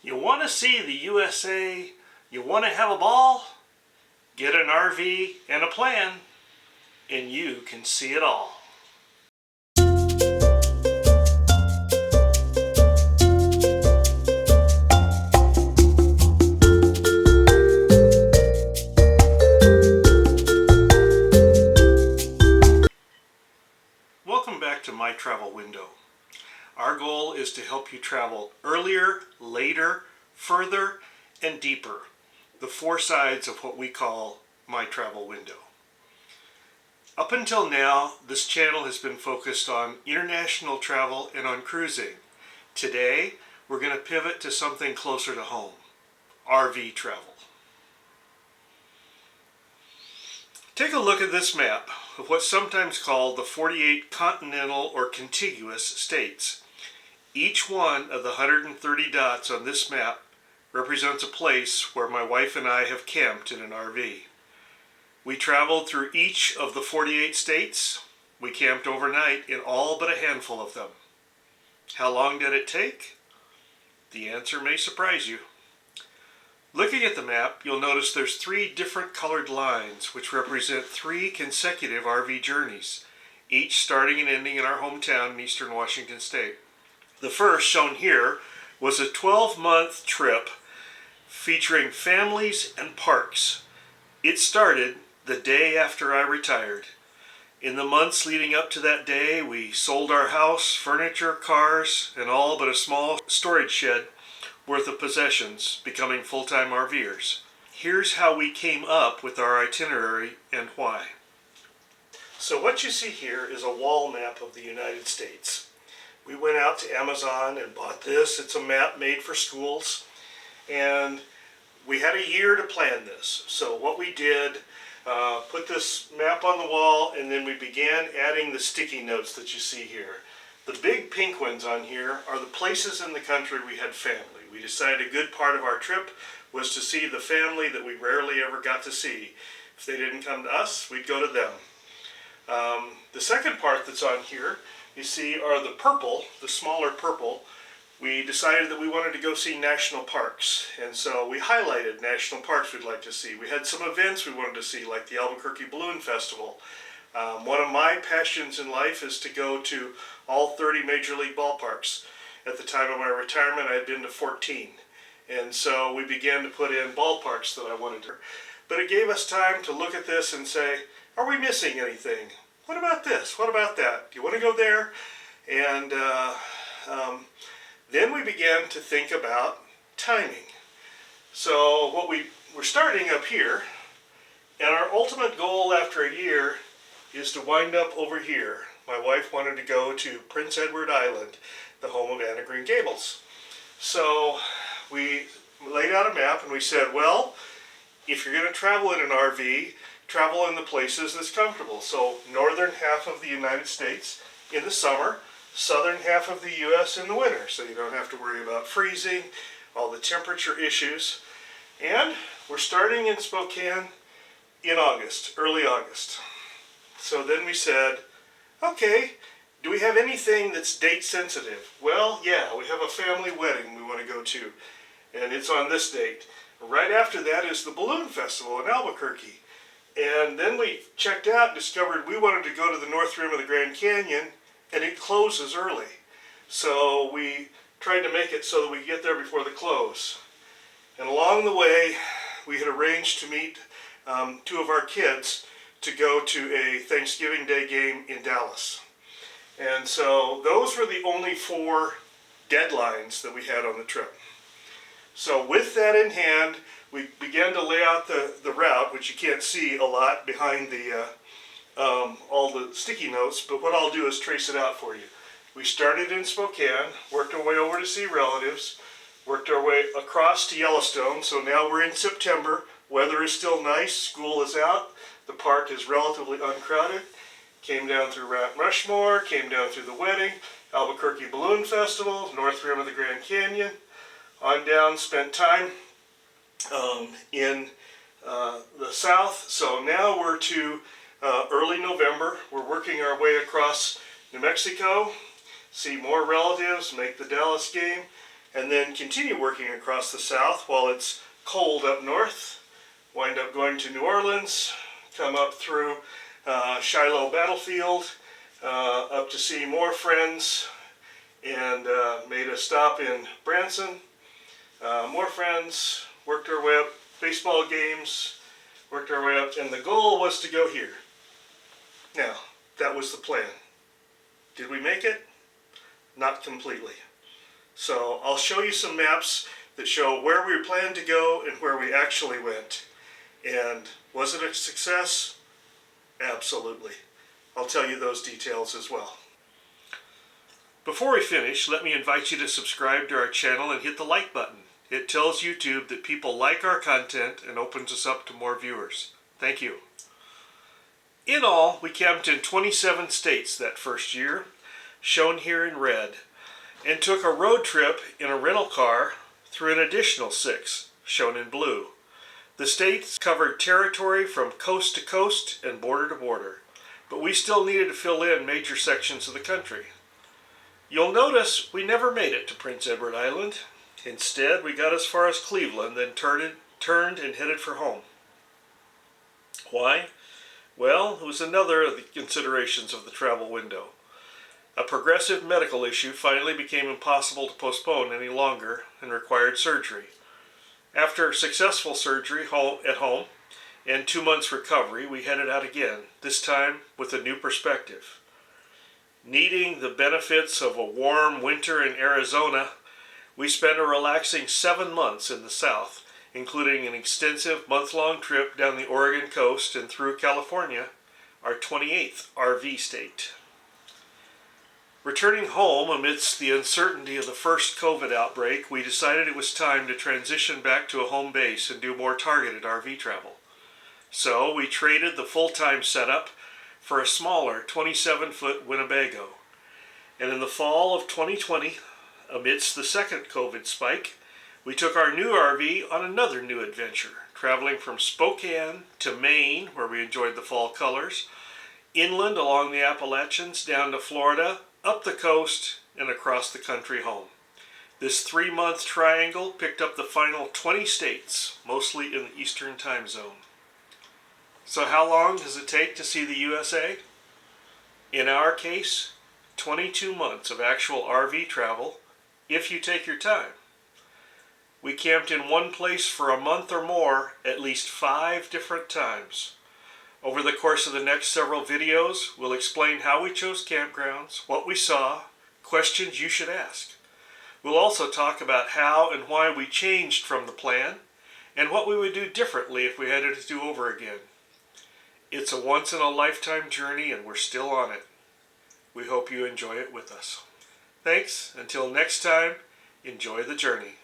You want to see the USA? You want to have a ball? Get an RV and a plan, and you can see it all. Welcome back to My Travel Window. Our goal is to help you travel earlier, later, further, and deeper. The four sides of what we call My Travel Window. Up until now, this channel has been focused on international travel and on cruising. Today, we're going to pivot to something closer to home, RV travel. Take a look at this map of what's sometimes called the 48 continental or contiguous states. Each one of the 130 dots on this map represents a place where my wife and I have camped in an RV. We traveled through each of the 48 states. We camped overnight in all but a handful of them. How long did it take? The answer may surprise you. Looking at the map, you'll notice there's three different colored lines which represent three consecutive RV journeys, each starting and ending in our hometown in eastern Washington State. The first, shown here, was a 12-month trip featuring families and parks. It started the day after I retired. In the months leading up to that day, we sold our house, furniture, cars, and all but a small storage shed worth of possessions, becoming full-time RVers. Here's how we came up with our itinerary and why. So what you see here is a wall map of the United States. We went out to Amazon and bought this. It's a map made for schools, and we had a year to plan this. So what we did, put this map on the wall, and then we began adding the sticky notes that you see here. The big pink ones on here are the places in the country we had family. We decided a good part of our trip was to see the family that we rarely ever got to see. If they didn't come to us, we'd go to them. The second part that's on here, you see, are the purple, the smaller purple. We decided that we wanted to go see national parks, and so we highlighted national parks we'd like to see. We had some events we wanted to see, like the Albuquerque Balloon Festival. One of my passions in life is to go to all 30 Major League ballparks. At the time of my retirement, I had been to 14, and so we began to put in ballparks that I wanted to. But it gave us time to look at this and say, are we missing anything? What about this? What about that? Do you want to go there? And then we began to think about timing. So we're starting up here, and our ultimate goal after a year is to wind up over here. My wife wanted to go to Prince Edward Island, the home of Anne of Green Gables. So we laid out a map and we said, well, if you're going to travel in an RV, travel in the places that's comfortable. So northern half of the United States in the summer, southern half of the U.S. in the winter, so you don't have to worry about freezing, all the temperature issues. And we're starting in Spokane in August, early August. So then we said, okay, do we have anything that's date sensitive? Well, yeah, we have a family wedding we want to go to, and it's on this date. Right after that is the Balloon Festival in Albuquerque. And then we checked out and discovered we wanted to go to the North Rim of the Grand Canyon, and it closes early. So we tried to make it so that we get there before the close. And along the way, we had arranged to meet two of our kids to go to a Thanksgiving Day game in Dallas. And so those were the only four deadlines that we had on the trip. So with that in hand, we began to lay out the route, which you can't see a lot behind the all the sticky notes, but what I'll do is trace it out for you. We started in Spokane, worked our way over to see relatives, worked our way across to Yellowstone, so now we're in September, weather is still nice, school is out, the park is relatively uncrowded, came down through Mount Rushmore, came down through the wedding, Albuquerque Balloon Festival, North Rim of the Grand Canyon, on down, spent time in the south. So now we're to early November. We're working our way across New Mexico, see more relatives, make the Dallas game, and then continue working across the south while it's cold up north. Wind up going to New Orleans, come up through Shiloh Battlefield, up to see more friends, and made a stop in Branson. More friends, worked our way up, baseball games, worked our way up, and the goal was to go here. Now, that was the plan. Did we make it? Not completely. So I'll show you some maps that show where we planned to go and where we actually went. And was it a success? Absolutely. I'll tell you those details as well. Before we finish, let me invite you to subscribe to our channel and hit the like button. It tells YouTube that people like our content and opens us up to more viewers. Thank you. In all, we camped in 27 states that first year, shown here in red, and took a road trip in a rental car through an additional 6, shown in blue. The states covered territory from coast to coast and border to border, but we still needed to fill in major sections of the country. You'll notice we never made it to Prince Edward Island. Instead, we got as far as Cleveland, then turned and headed for home. Why? Well, it was another of the considerations of the travel window. A progressive medical issue finally became impossible to postpone any longer and required surgery. After successful surgery at home and 2 months recovery, we headed out again, this time with a new perspective. Needing the benefits of a warm winter in Arizona, we spent a relaxing 7 months in the South, including an extensive month-long trip down the Oregon coast and through California, our 28th RV state. Returning home amidst the uncertainty of the first COVID outbreak, we decided it was time to transition back to a home base and do more targeted RV travel. So we traded the full-time setup for a smaller 27-foot Winnebago. And in the fall of 2020, amidst the second COVID spike, we took our new RV on another new adventure, traveling from Spokane to Maine, where we enjoyed the fall colors, inland along the Appalachians, down to Florida, up the coast, and across the country home. This 3-month triangle picked up the final 20 states, mostly in the Eastern time zone. So how long does it take to see the USA? In our case, 22 months of actual RV travel, if you take your time. We camped in one place for a month or more at least 5 different times. Over the course of the next several videos, we'll explain how we chose campgrounds, what we saw, questions you should ask. We'll also talk about how and why we changed from the plan, and what we would do differently if we had it to do over again. It's a once-in-a-lifetime journey, and we're still on it. We hope you enjoy it with us. Thanks. Until next time, enjoy the journey.